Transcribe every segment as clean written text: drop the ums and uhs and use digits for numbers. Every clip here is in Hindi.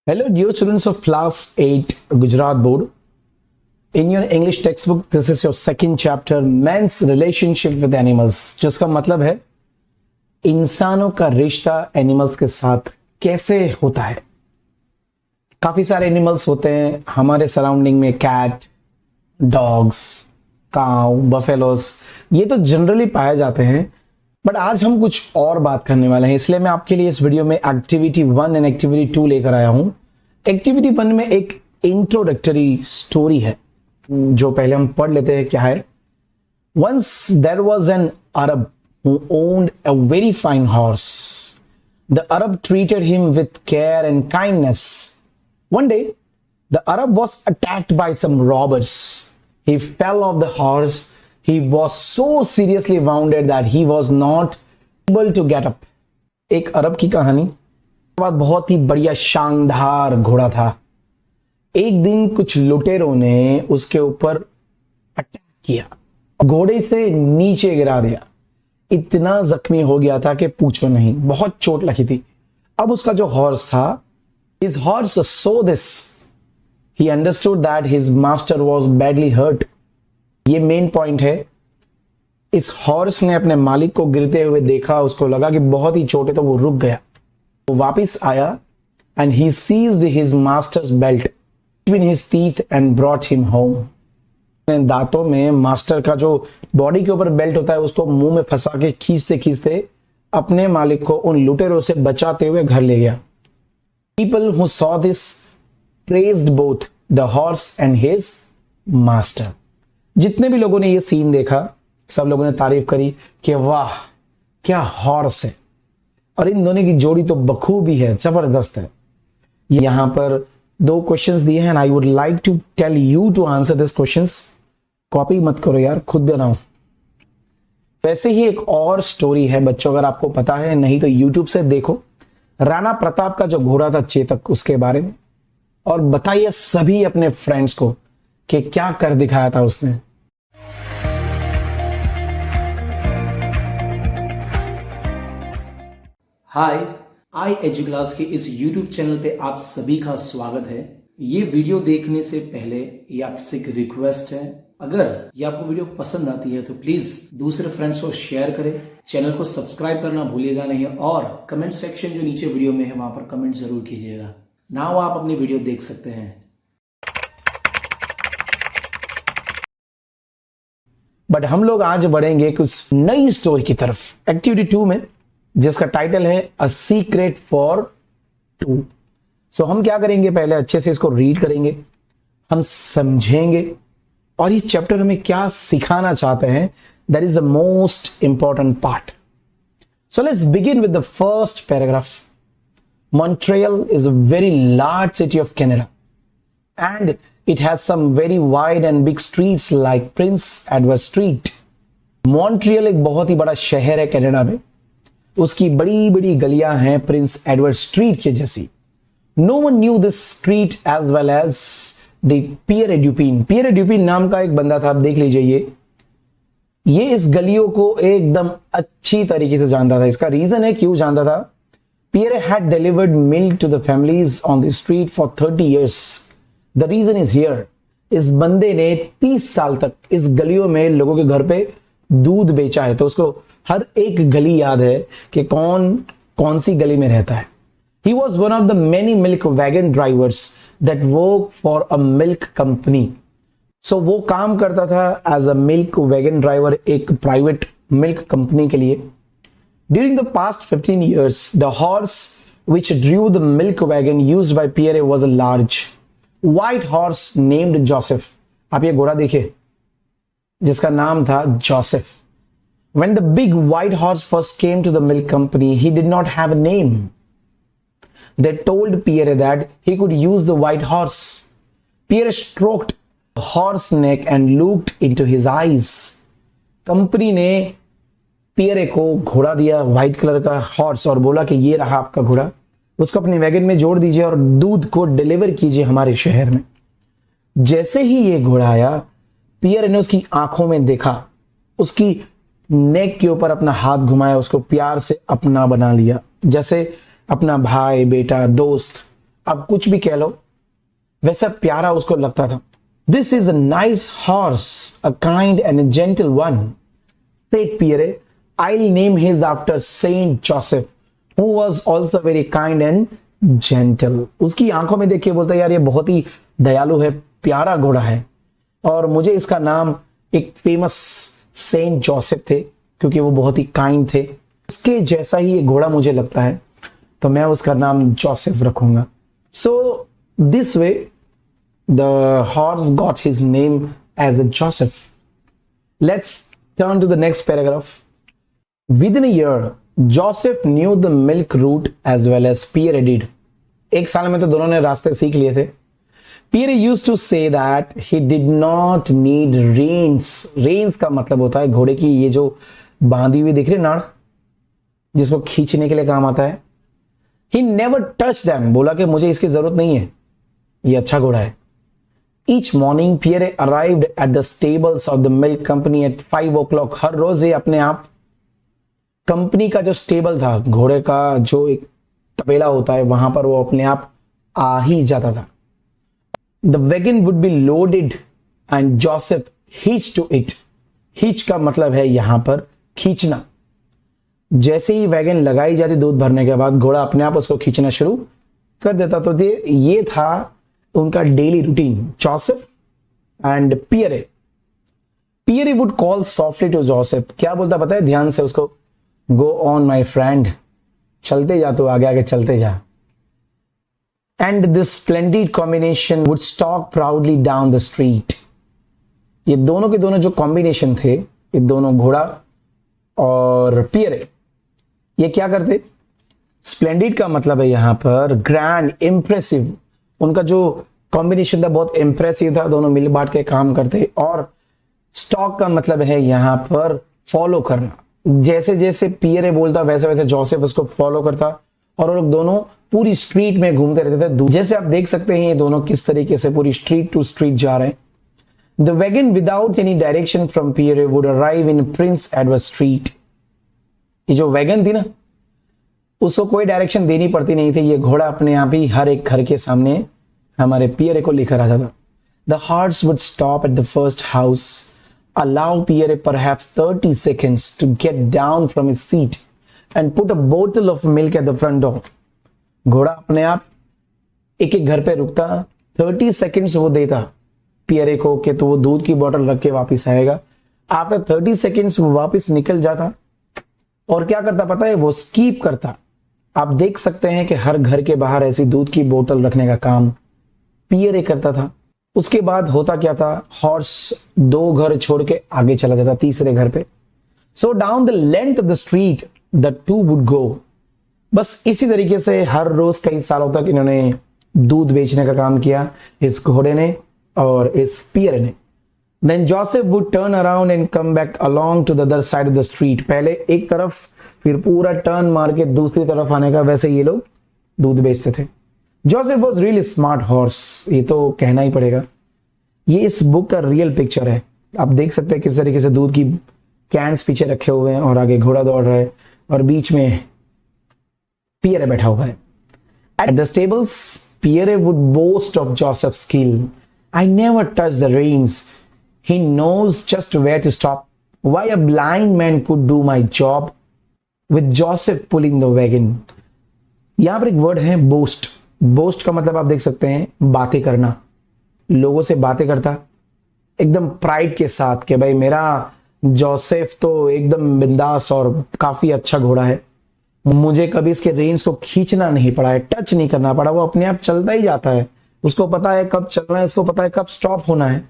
Hello, dear students of Class 8 Gujarat Board. In your English textbook, this is your second chapter, Man's Relationship with Animals, जिसका मतलब है इंसानों का रिश्ता एनिमल्स के साथ कैसे होता है। काफी सारे एनिमल्स होते हैं हमारे सराउंडिंग में, कैट, डॉग्स, काऊ, बफेलोस, ये तो जनरली पाए जाते हैं। बट आज हम कुछ और बात करने वाले हैं, इसलिए मैं आपके लिए इस वीडियो में एक्टिविटी 1 एंड एक्टिविटी 2 लेकर आया हूं। एक्टिविटी 1 में एक इंट्रोडक्टरी स्टोरी है जो पहले हम पढ़ लेते हैं। क्या है? Once there was an Arab who owned a very fine horse. The Arab treated him with care and kindness. One day, the Arab was attacked by some robbers. He fell off the horse. He was so seriously wounded that he was not able to get up. एक अरब की कहानी। बहुत ही बढ़िया शानदार घोड़ा था। एक दिन कुछ लुटेरों ने उसके ऊपर अटैक किया, घोड़े से नीचे गिरा दिया। इतना जख्मी हो गया था कि पूछो नहीं, बहुत चोट लगी थी। अब उसका जो हॉर्स था, his horse saw this. He understood that his master was badly hurt. ये मेन पॉइंट है। इस हॉर्स ने अपने मालिक को गिरते हुए देखा, उसको लगा कि बहुत ही चोट है, तो वो रुक गया। वो वापस आया and he seized his master's belt between his teeth and brought him home. दांतों में मास्टर का जो बॉडी के ऊपर बेल्ट होता है उसको मुंह में फंसा के खींचते खींचते अपने मालिक को उन लुटेरों से बचाते हुए घर ले गया। People who saw this praised both the horse and his master. जितने भी लोगों ने ये सीन देखा, सब लोगों ने तारीफ करी कि वाह क्या हॉर्स है, और इन दोनों की जोड़ी तो बखूबी है, जबरदस्त है। यहां पर 2 क्वेश्चंस दिए हैं, I would like to tell you to answer this questions. Copy मत करो यार, खुद बनाओ। वैसे ही एक और स्टोरी है बच्चों, अगर आपको पता है, नहीं तो यूट्यूब से देखो। राणा प्रताप का जो घोड़ा था चेतक, उसके बारे में, और बताइए सभी अपने फ्रेंड्स को कि क्या कर दिखाया था उसने। हाय, आई एजू क्लास के इस YouTube चैनल पे आप सभी का स्वागत है। ये वीडियो देखने से पहले ये आपसे एक रिक्वेस्ट है, अगर ये आपको वीडियो पसंद आती है तो प्लीज दूसरे फ्रेंड्स को शेयर करें, चैनल को सब्सक्राइब करना भूलिएगा नहीं, और कमेंट सेक्शन जो नीचे वीडियो में है वहां पर कमेंट जरूर कीजिएगा। नाउ आप अपनी वीडियो देख सकते हैं। बट हम लोग आज बढ़ेंगे कुछ नई स्टोरी की तरफ, एक्टिविटी 2 में, जिसका टाइटल है अ सीक्रेट फॉर 2। सो हम क्या करेंगे, पहले अच्छे से इसको रीड करेंगे, हम समझेंगे, और ये चैप्टर हमें क्या सिखाना चाहते हैं, that is the most important part. So let's begin with the first paragraph. Montreal is a very large city of Canada, and it has some very wide and big streets like Prince Edward Street. Montreal एक बहुत ही बड़ा शहर है कनाडा में, उसकी बड़ी बड़ी गलियां हैं प्रिंस एडवर्ड स्ट्रीट के जैसी। No one knew this street as well as the Pierre Dupin. Pierre Dupin नाम का एक बंदा था, आप देख लीजिए। ये इस गलियों को एकदम अच्छी तरीके से जानता था। इसका रीजन है क्यों जानता था। Pierre had delivered milk to the families on the street for 30 years. The reason is here. इस बंदे ने 30 साल तक इस गलियों में लोगों के घर पे दूध बेचा है, तो उसको हर एक गली याद है कि कौन कौन सी गली में रहता है। He was one of the many milk wagon drivers that work for a milk company. So वो काम करता था as a milk wagon driver एक प्राइवेट मिल्क कंपनी के लिए। During the past 15 years, the horse which drew the milk wagon used by Pierre was a large, white horse named Joseph. आप ये घोड़ा देखिए जिसका नाम था Joseph. When the big white horse first came to the milk company, he did not have a name. They told Pierre that he could use the white horse. Pierre stroked the horse's neck and looked into his eyes. Company ने पियरे को घोड़ा दिया, व्हाइट कलर का हॉर्स, और बोला कि ये रहा आपका घोड़ा, उसको अपनी वैगन में जोड़ दीजिए और दूध को डिलीवर कीजिए हमारे शहर में। जैसे ही ये घोड़ा आया, पियरे ने उसकी आंखों में देखा, उसकी नेक के ऊपर अपना हाथ घुमाया, उसको प्यार से अपना बना लिया, जैसे अपना भाई, बेटा, दोस्त आप कुछ भी कह लो, वैसा प्यारा उसको लगता था। This is a nice horse, a kind and a gentle one, said Pierre. I'll name his after Saint Joseph, who was also very kind and gentle. उसकी आंखों में देख के बोलता है यार ये बहुत ही दयालु है, प्यारा घोड़ा है, और मुझे इसका नाम एक फेमस सेंट जोसेफ थे क्योंकि वो बहुत ही काइंड थे। उसके जैसा ही ये घोड़ा मुझे लगता है, तो मैं उसका नाम जोसेफ रखूंगा। So this way the horse got his name as a Joseph. Let's turn to the next paragraph. Within a year, Joseph knew the milk route as well as Pierre did. एक साल में तो दोनों ने रास्ते सीख लिए थे। Pierre used to say that he did not need reins. Reins का मतलब होता है घोड़े की ये जो बांधी हुई दिख रही नाड़, जिसको खींचने के लिए काम आता है। He never touched them. बोला कि मुझे इसकी जरूरत नहीं है, ये अच्छा घोड़ा है। Each morning, Pierre arrived at the stables of the milk company at 5 o'clock. हर रोज ये अपने आप कंपनी का जो स्टेबल था, घोड़े का जो एक तबेला होता है, वहां पर वो अपने आप आ ही जाता था। The wagon would be loaded and Joseph hitch to it. Hitch का मतलब है यहां पर खींचना। जैसे ही वैगन लगाई जाती दूध भरने के बाद, घोड़ा अपने आप उसको खींचना शुरू कर देता। तो ये था उनका daily routine, Joseph and Pierre. Pierre would call softly to Joseph. क्या बोलता पता है? ध्यान से उसको, गो ऑन माई फ्रेंड, चलते जा, तो आगे आगे चलते जा। And this splendid combination would stock proudly down the street. ये दोनों के दोनों जो कॉम्बिनेशन थे, ये दोनों घोड़ा और पियरे, ये क्या करते? स्प्लेंडिड का मतलब है यहां पर ग्रैंड, इंप्रेसिव। उनका जो कॉम्बिनेशन था बहुत इंप्रेसिव था, दोनों मिल बांट के काम करते। और स्टॉक का मतलब है यहां पर फॉलो करना। जैसे जैसे पियरे बोलता वैसे वैसे जोसेफ उसको फॉलो करता, और वो लोग दोनों पूरी स्ट्रीट में घूमते रहते थे। जैसे आप देख सकते हैं ये दोनों किस तरीके से पूरी स्ट्रीट टू स्ट्रीट जा रहे हैं। The wagon without any direction from Pierre would arrive in Prince Edward street. ये जो वैगन थी ना, उसको कोई डायरेक्शन देनी पड़ती नहीं थी, ये घोड़ा अपने आप ही हर एक घर के सामने हमारे पियरे को लेकर आ जाता। The horse would stop at the first house, allow Pierre perhaps 30 seconds to get down from his seat and put a bottle of milk at the front door. घोड़ा अपने आप एक एक घर पे रुकता, 30 seconds वो देता पियरे को कि तो वो दूध की बोतल रख के वापस आएगा। आफ्टर 30 seconds वो वापस निकल जाता, और क्या करता पता है? वो स्कीप करता। आप देख सकते हैं कि हर घर के बाहर ऐसी दूध की बोतल रखने का काम पियरे करता था। उसके बाद होता क्या था? हॉर्स दो घर छोड़ के आगे चला जाता, तीसरे घर पे। So down the length of the street the two would go. बस इसी तरीके से हर रोज कई सालों तक इन्होंने दूध बेचने का काम किया, इस घोड़े ने और इस पियरे ने। Then Joseph would turn around and come back along to the other side of the street. पहले एक तरफ, फिर पूरा टर्न मार के दूसरी तरफ आने का, वैसे ये लोग दूध बेचते थे। Joseph was really smart horse, ये तो कहना ही पड़ेगा। ये इस बुक का रियल पिक्चर है। आप देख सकते हैं किस तरीके से दूध की कैंस पीछे रखे हुए हैं और आगे घोड़ा दौड़ रहा है और बीच में पियरे बैठा हुआ है। At the stables, Pierre would boast of Joseph's skill. I never touch the reins. He knows just where to stop. Why a blind man could do my job with Joseph pulling the wagon. यहां पर एक वर्ड है बोस्ट। बोस्ट का मतलब आप देख सकते हैं बातें करना, लोगों से बातें करता एकदम प्राइड के साथ कि भाई मेरा जोसेफ तो एकदम बिंदास और काफी अच्छा घोड़ा है, मुझे कभी इसके रेंज को खींचना नहीं पड़ा है, टच नहीं करना पड़ा, वो अपने आप चलता ही जाता है, उसको पता है कब चलना है, उसको पता है कब स्टॉप होना है।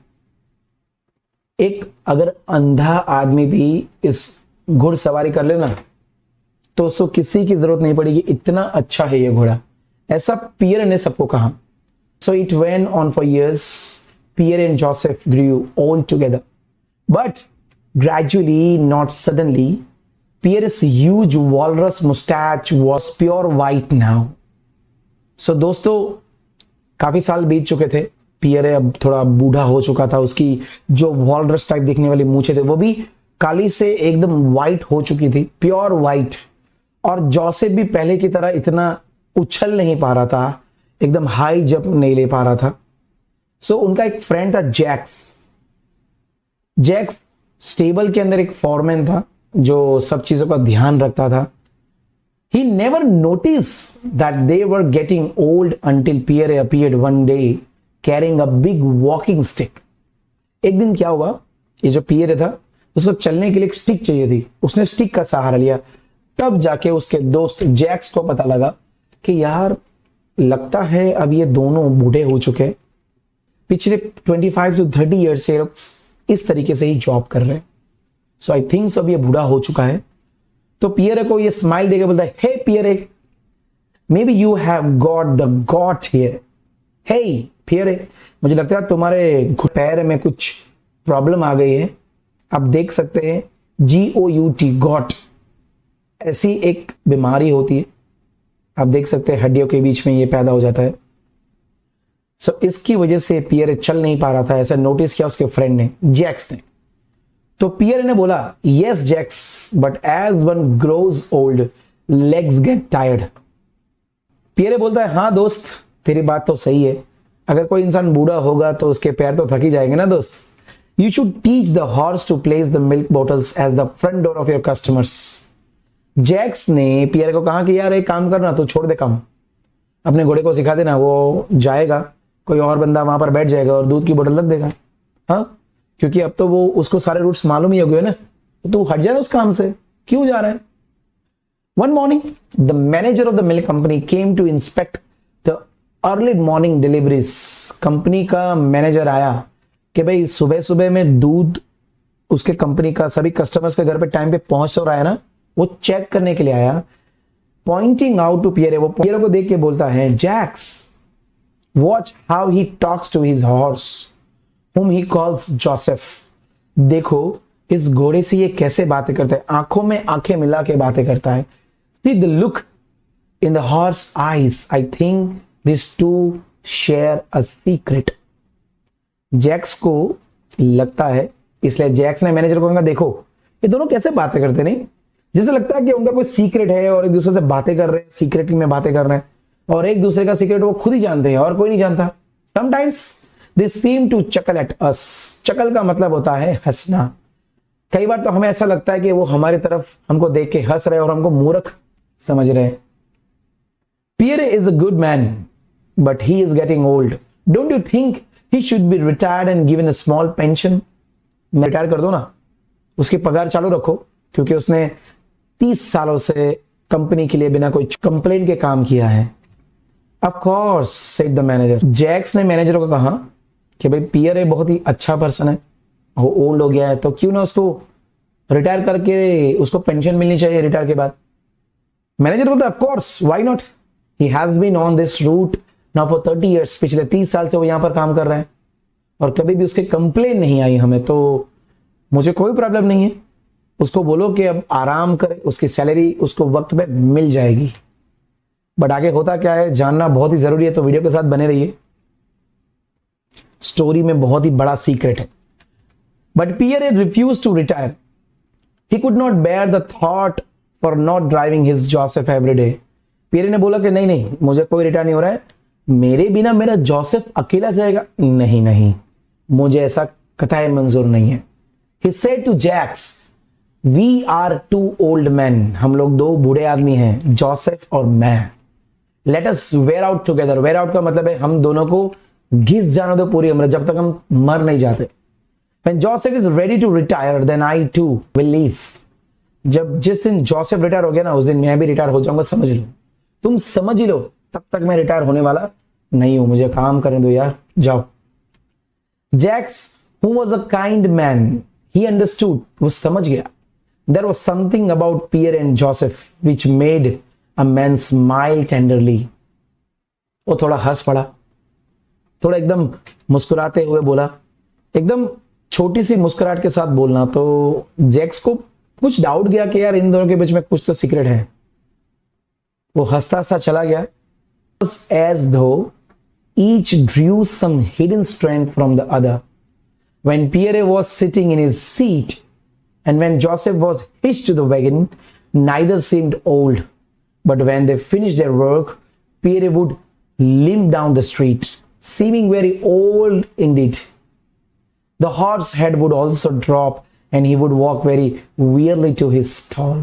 एक अगर अंधा आदमी भी इस घुड़सवारी कर लेना तो उसको किसी की जरूरत नहीं पड़ेगी, इतना अच्छा है ये घोड़ा, ऐसा पियर ने सबको कहा। So it went on for years. Pierre and Joseph grew old together. But gradually, not suddenly, Pierre's huge walrus mustache was pure white now. So दोस्तों, काफी साल बीत चुके थे, पियरे अब थोड़ा बूढ़ा हो चुका था, उसकी जो वॉलरस टाइप दिखने वाली मूछें थे वो भी काली से एकदम व्हाइट हो चुकी थी, प्योर व्हाइट। और जोसेफ भी पहले की तरह इतना उछल नहीं पा रहा था, एकदम हाई जंप नहीं ले पा रहा था। सो उनका एक फ्रेंड था जैक्स। जैक्स स्टेबल के अंदर एक फॉरमैन था जो सब चीजों का ध्यान रखता था। He never noticed that they were getting old until Pierre appeared one day carrying a big walking stick. एक दिन क्या हुआ, ये जो पियरे था उसको चलने के लिए एक स्टिक चाहिए थी, उसने स्टिक का सहारा लिया। तब जाके उसके दोस्त जैक्स को पता लगा कि यार लगता है अब ये दोनों बूढ़े हो चुके हैं, पिछले 25 to 30 ईयर से लोग इस तरीके से ही जॉब कर रहे हैं। सो आई थिंक अब ये बूढ़ा हो चुका है। तो पियरे को ये स्माइल देकर बोलता है, hey Pierre, maybe you have got the got here. Hey Pierre, मुझे लगता है तुम्हारे पैर में कुछ प्रॉब्लम आ गई है। आप देख सकते हैं GOUT गॉट, ऐसी एक बीमारी होती है, आप देख सकते हैं हड्डियों के बीच में ये पैदा हो जाता है। सो इसकी वजह से पियरे चल नहीं पा रहा था, ऐसा नोटिस किया उसके फ्रेंड ने, जैक्स ने। तो पियरे ने बोला, yes Jacques, but as one grows old legs get tired. Pierre बोलता है, हाँ दोस्त तेरी बात तो सही है, अगर कोई इंसान बूढ़ा होगा तो उसके पैर तो थक ही जाएंगे ना दोस्त। You should teach the horse to place the milk bottles at the front door of your customers. Jacques ने पियरे को कहा कि यार एक काम करना, तू छोड़ दे काम, अपने घोड़े को सिखा देना, वो जाएगा, कोई और बंदा वहां पर बैठ जाएगा और दूध की बोतल रख देगा। हाँ, क्योंकि अब तो वो उसको सारे रूट्स मालूम ही हो गए ना, तो तू हट जाए उस काम से, क्यों जा रहा है। One morning the manager of the milk company came to inspect the early morning deliveries. Company का मैनेजर आया कि भाई सुबह सुबह में दूध उसके कंपनी का सभी कस्टमर्स के घर पे टाइम पे पहुंच रहा है ना, वो चेक करने के लिए आया। पॉइंटिंग आउट टू पियरे, वो पियरे को देख के बोलता है, Jacques watch how he talks to his horse whom he calls Joseph। देखो इस घोड़े से ये कैसे बातें करता है, आंखों में आंखें मिला के बातें करता है। See the look in the horse eyes, I think these two share a secret। Jacques को लगता है, इसलिए जैक्स ने मैनेजर को कहा, देखो ये दोनों कैसे बातें करते, नहीं जैसे लगता है कि उनका कोई सीक्रेट है और एक दूसरे से बातें कर रहे हैं, सीक्रेट में बातें कर रहे हैं, और एक दूसरे का सीक्रेट वो खुद ही जानते हैं और कोई नहीं जानता। Sometimes they seem to chuckle at us. Chuckle का मतलब होता है हंसना। कई बार तो हमें ऐसा लगता है कि वो हमारी तरफ हमको देख के हंस रहे और हमको मूर्ख समझ रहे हैं। Pierre is a good man but he is getting old. Don't you think he should be retired and given a small pension. Retire कर दो ना, उसकी पगार चालू रखो, क्योंकि उसने 30 सालों से कंपनी के लिए बिना कोई कंप्लेन के काम किया है। Of course said the manager. Jacques ने मैनेजर को कहा कि भाई पियरे बहुत ही अच्छा पर्सन है, वो ओल्ड हो गया है, तो क्यों ना उसको रिटायर करके उसको पेंशन मिलनी चाहिए रिटायर के बाद। मैनेजर बोलता है, of course why not, he has been on this route now for 30 years. पिछले 30 साल से वो यहां पर काम कर रहे हैं और कभी भी उसके कंप्लेन नहीं आई हमें, तो मुझे कोई प्रॉब्लम नहीं है। उसको बोलो कि अब आराम करे, उसकी सैलरी उसको वक्त पे मिल जाएगी। बट आगे होता क्या है जानना बहुत ही जरूरी है, तो वीडियो के साथ बने रहिए। स्टोरी में बहुत ही बड़ा सीक्रेट है। But Pierre refuse to retire. He could not bear the thought for not driving his Joseph every day. Pierre ने बोला कि नहीं नहीं, मुझे कोई रिटायर नहीं हो रहा है, मेरे बिना मेरा जोसेफ अकेला जाएगा, नहीं नहीं, मुझे ऐसा कतई मंजूर नहीं है। He said to Jax, we are two old men, हम लोग दो बूढ़े आदमी हैं, जोसेफ और मैं। Let us wear out together। wear out का मतलब है हम दोनों को घिस जाना दो पूरी उम्र, जब तक हम मर नहीं जाते। When Joseph is ready to retire, then I too will leave। जब जिस दिन जोसेफ रिटायर हो गया ना, उस दिन मैं भी रिटायर हो जाऊंगा, समझ लो, तुम समझ ही लो, तब तक मैं रिटायर होने वाला नहीं हूं, मुझे काम करने दो यार, जाओ। Jax, who was a kind man, he understood, वो समझ गया। There was something about Pierre and Joseph which made a man smile tenderly। वो थोड़ा हंस पड़ा, थोड़ा एकदम मुस्कुराते हुए बोला, एकदम छोटी सी मुस्कुराहट के साथ बोलना। तो जैक्स को कुछ डाउट गया कि यार इन दोनों के बीच में कुछ तो सीक्रेट है। वो हंसता हंसता चला गया। As though each drew some hidden strength from the other। When Pierre was sitting in his seat and when Joseph was hitched to the wagon, neither seemed old, but when they finished their work, Pierre would limped down the street, seeming very old indeed. The horse head would also drop and he would walk very wearily to his stall.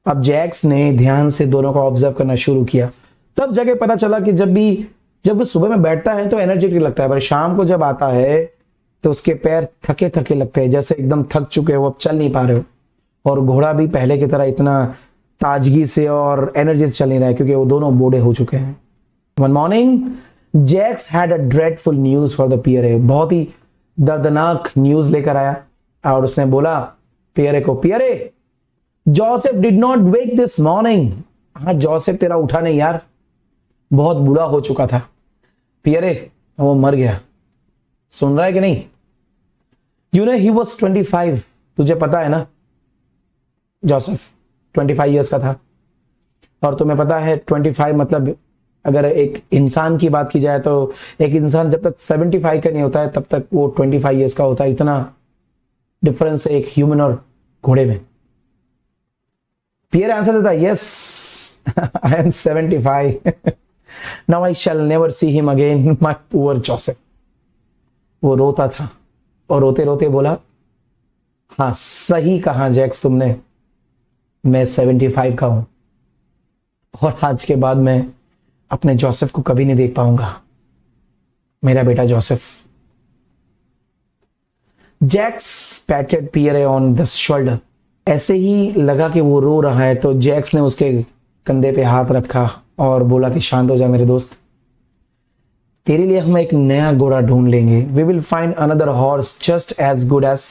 अब जैक्स ने ध्यान से दोनों को ऑब्जर्व करना शुरू किया। तब जगह पता चला कि जब वो सुबह में बैठता है तो एनर्जेटिक लगता है, पर शाम को जब आता है तो उसके पैर थके थके लगते हैं, जैसे एकदम थक चुके हो, अब चल नहीं पा रहे हो। और घोड़ा भी पहले की तरह इतना ताजगी से और एनर्जी से चल नहीं रहा है, क्योंकि वो दोनों बूढ़े हो चुके हैं। One morning Jacques had a dreadful news for the Pierre. बहुत ही दर्दनाक न्यूज लेकर आया और उसने बोला पियरे को, Pierre Joseph did not wake this morning. हाँ, जोसेफ तेरा उठा नहीं यार, बहुत बुरा हो चुका था। पियरे वो मर गया। सुन रहा है कि नहीं? You know he was 25। तुझे पता है ना, जोसेफ 25 ईयर्स का था। और तुम्हें पता है 25 मतलब, अगर एक इंसान की बात की जाए तो एक इंसान जब तक 75 का नहीं होता है तब तक वो 25 ईयर्स का होता है। इतना डिफरेंस है एक ह्यूमन और घोड़े में। पियर आंसर देता है, yes I am 75 now I shell never see him again my poor Joseph. वो रोता था और रोते रोते बोला, हाँ सही कहा जैक्स तुमने, मैं 75 का हूं और आज के बाद मैं अपने जोसेफ को कभी नहीं देख पाऊंगा, मेरा बेटा Joseph. Jacques patted Pierre on the shoulder. ऐसे ही लगा कि वो रो रहा है तो जैक्स ने उसके कंधे पे हाथ रखा और बोला कि शांत हो जा मेरे दोस्त, तेरे लिए हम एक नया घोड़ा ढूंढ लेंगे। We will find another horse just as good as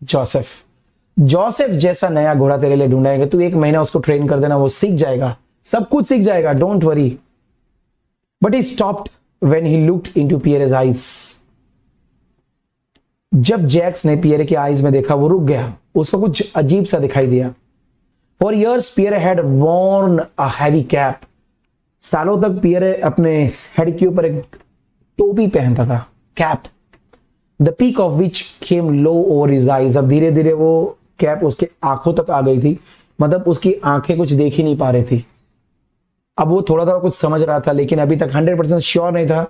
Joseph. Joseph जैसा नया घोड़ा तेरे लिए ढूंढाएंगे, तू 1 महीना उसको ट्रेन कर देना, वो सीख जाएगा, सब कुछ सीख जाएगा, don't worry. But he stopped when he looked into Pierre's eyes. जब जैक्स ने पियरे के आईज में देखा वो रुक गया, उसको कुछ अजीब सा दिखाई दिया। For years Pierre had worn a heavy cap. सालों तक पियरे अपने हेड के ऊपर एक टोपी पहनता था, cap, the peak of which came low over his eyes. अब धीरे धीरे वो कैप उसके आंखों तक आ गई थी, मतलब उसकी आंखें कुछ देख ही नहीं पा रही थी। अब वो थोड़ा थोड़ा कुछ समझ रहा था, लेकिन अभी तक 100% श्योर नहीं था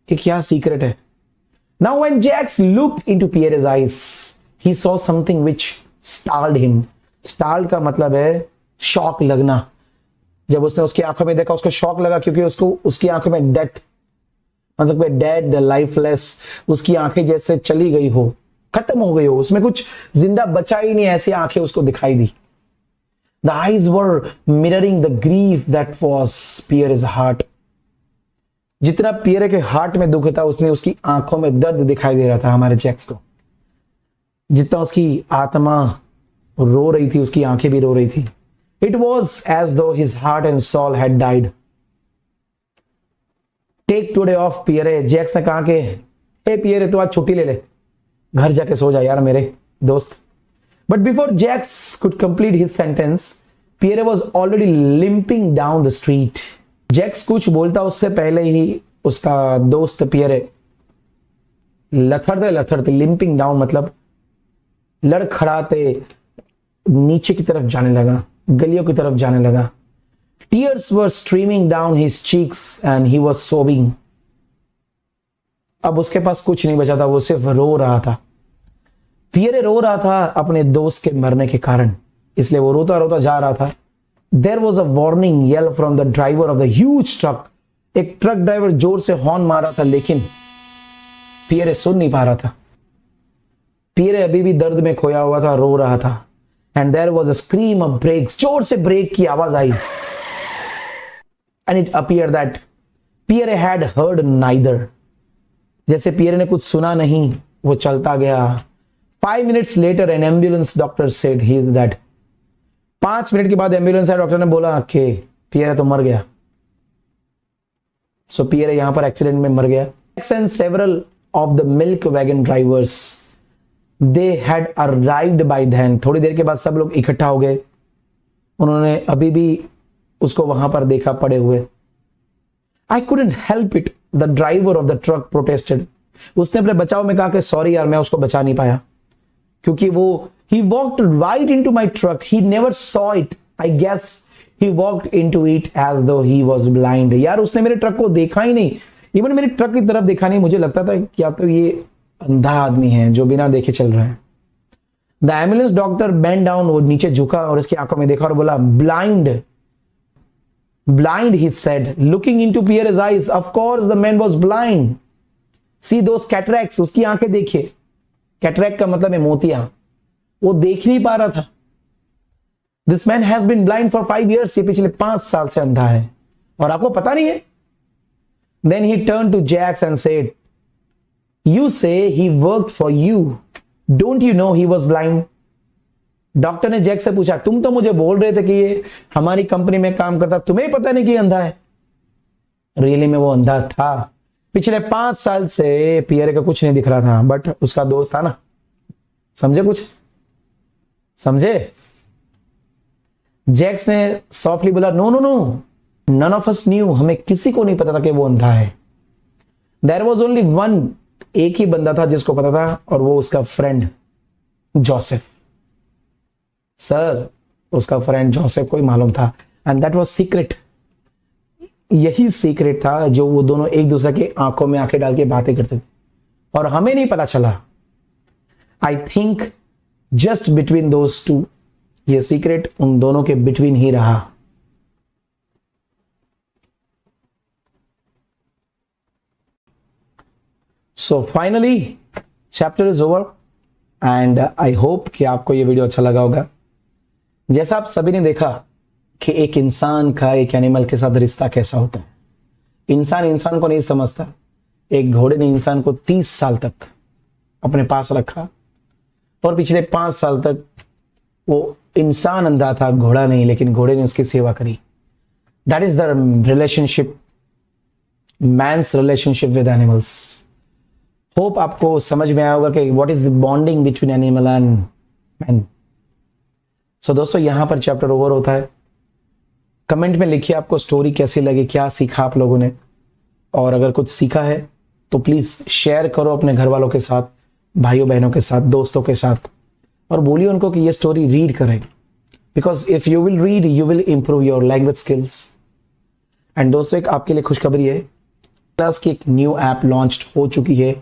कि क्या सीक्रेट है। Now when Jacques looked into Pierre's eyes, he saw something which startled him. Startled का मतलब है शॉक लगना। जब उसने उसकी आंखों में देखा उसको शॉक लगा, क्योंकि उसको उसकी आंखों में डेथ, मतलब डेड, लाइफलेस, उसकी आंखें जैसे चली गई हो, खत्म हो गई हो, उसमें कुछ जिंदा बचा ही नहीं, ऐसी आंखें उसको दिखाई दी। The eyes were mirroring the grief that was Pierre's heart. जितना पियरे के हार्ट में दुख था, उसने उसकी आंखों में दर्द दिखाई दे रहा था हमारे जैक्स को। जितना उसकी आत्मा रो रही थी, उसकी आंखें भी रो रही थी। It was as though his heart and soul had died. Take today off, Pierre. Jacques ने कहा कि हे पियरे, तू आज छुट्टी ले ले, घर जाके सो जा यार मेरे दोस्त। But before Jax could complete his sentence, Pierre was already limping down the street. Jax कुछ बोलता उससे पहले ही उसका दोस्त पियरे लथड़ते लथड़ते, लिंपिंग डाउन मतलब लड़खड़ाते नीचे की तरफ जाने लगा, गलियों की तरफ जाने लगा। Tears were streaming down his cheeks and he was sobbing. अब उसके पास कुछ नहीं बचा था, वो सिर्फ रो रहा था। पियरे रो रहा था अपने दोस्त के मरने के कारण, इसलिए वो रोता रोता जा रहा था। There was a warning yell from the driver of the huge truck. एक ट्रक ड्राइवर जोर से हॉर्न मार रहा था, लेकिन पियरे सुन नहीं पा रहा था। पियरे अभी भी दर्द में खोया हुआ था, रो रहा था। And there was a scream of brakes. जोर से ब्रेक की आवाज आई। And it appeared that Pierre had heard neither. जैसे पियरे ने कुछ सुना नहीं, वो चलता गया। 5 minutes later, an ambulance doctor said he is dead. 5 minute के बाद एम्बुलेंस आया, डॉक्टर ने बोला कि पियरे तो मर गया। सो पियरे यहां पर एक्सीडेंट में मर गया। And several of the milk wagon drivers, they had arrived by then. थोड़ी देर के बाद सब लोग इकट्ठा हो गए, उन्होंने अभी भी उसको वहां पर देखा पड़े हुए। I couldn't help it, the driver of the truck protested. उसने अपने बचाव में कहा कि सॉरी यार, मैं उसको बचा नहीं पाया, क्योंकि वो he walked right into my truck. He never saw it. I guess He walked into it as though he was blind. यार उसने मेरे ट्रक को देखा ही नहीं, इवन मेरे ट्रक की तरफ देखा नहीं। मुझे लगता था कि या तो ये अंधा आदमी है जो बिना देखे चल रहा है। The ambulance doctor bend down, वो नीचे झुका और इसकी आंखों में देखा और बोला blind, blind, he said, looking into Pierre's eyes. Of course the man was blind. See those cataracts, उसकी आंखें देखिए। कैटरैक्ट का मतलब है मोतियां, वो देख नहीं पा रहा था। This man has been blind for 5 years, ये पिछले 5 साल से अंधा है और आपको पता नहीं है। Then he turn to Jacques and said, you say he worked for you, don't you know he was blind. Doctor ने जैक से पूछा, तुम तो मुझे बोल रहे थे कि ये हमारी कंपनी में काम करता, तुम्हें पता नहीं कि अंधा है। रियली में वो अंधा था। पिछले 5 साल से पियरे का कुछ नहीं दिख रहा था, बट उसका दोस्त था ना। समझे कुछ? समझे? जैक्स ने सॉफ्टली बोला, no no no, none of us knew, हमें किसी को नहीं पता था कि वो अंधा है। देयर वॉज ओनली वन, एक ही बंदा था जिसको पता था, और वो उसका फ्रेंड जोसेफ। सर, उसका फ्रेंड जोसेफ को ही मालूम था, एंड दैट वाज सीक्रेट। यही सीक्रेट था जो वो दोनों एक दूसरे की आंखों में आंखें डाल के बातें करते थे और हमें नहीं पता चला। I think just between those two, ये सीक्रेट उन दोनों के बिटवीन ही रहा। So finally chapter is over and I hope कि आपको ये वीडियो अच्छा लगा होगा। जैसा आप सभी ने देखा कि एक इंसान का एक एनिमल के साथ रिश्ता कैसा होता है। इंसान इंसान को नहीं समझता। एक घोड़े ने इंसान को 30 साल तक अपने पास रखा और पिछले 5 साल तक वो इंसान अंधा था, घोड़ा नहीं, लेकिन घोड़े ने उसकी सेवा करी। That is the relationship, man's relationship with animals. Hope आपको समझ में आया होगा कि what is the bonding between animal and man. So दोस्तों, यहां पर चैप्टर ओवर होता है। कमेंट में लिखिए आपको स्टोरी कैसी लगी, क्या सीखा आप लोगों ने, और अगर कुछ सीखा है तो प्लीज शेयर करो अपने घर वालों के साथ, भाइयों बहनों के साथ, दोस्तों के साथ, और बोलिए उनको कि ये स्टोरी रीड करें। Because if you will read you will improve your language skills. And दोस्तों, एक आपके लिए खुशखबरी है, क्लास की एक न्यू ऐप लॉन्च हो चुकी है।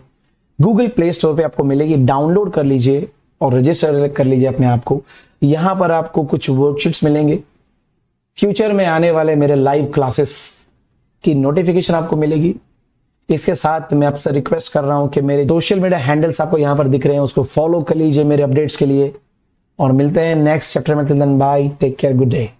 गूगल प्ले स्टोर पे आपको मिलेगी, डाउनलोड कर लीजिए और रजिस्टर कर लीजिए अपने आप को। यहां पर आपको कुछ वर्कशीट्स मिलेंगे, फ्यूचर में आने वाले मेरे लाइव क्लासेस की नोटिफिकेशन आपको मिलेगी। इसके साथ मैं आपसे रिक्वेस्ट कर रहा हूं कि मेरे सोशल मीडिया हैंडल्स आपको यहां पर दिख रहे हैं, उसको फॉलो कर लीजिए मेरे अपडेट्स के लिए, और मिलते हैं नेक्स्ट चैप्टर में। Till then bye, take care, good day.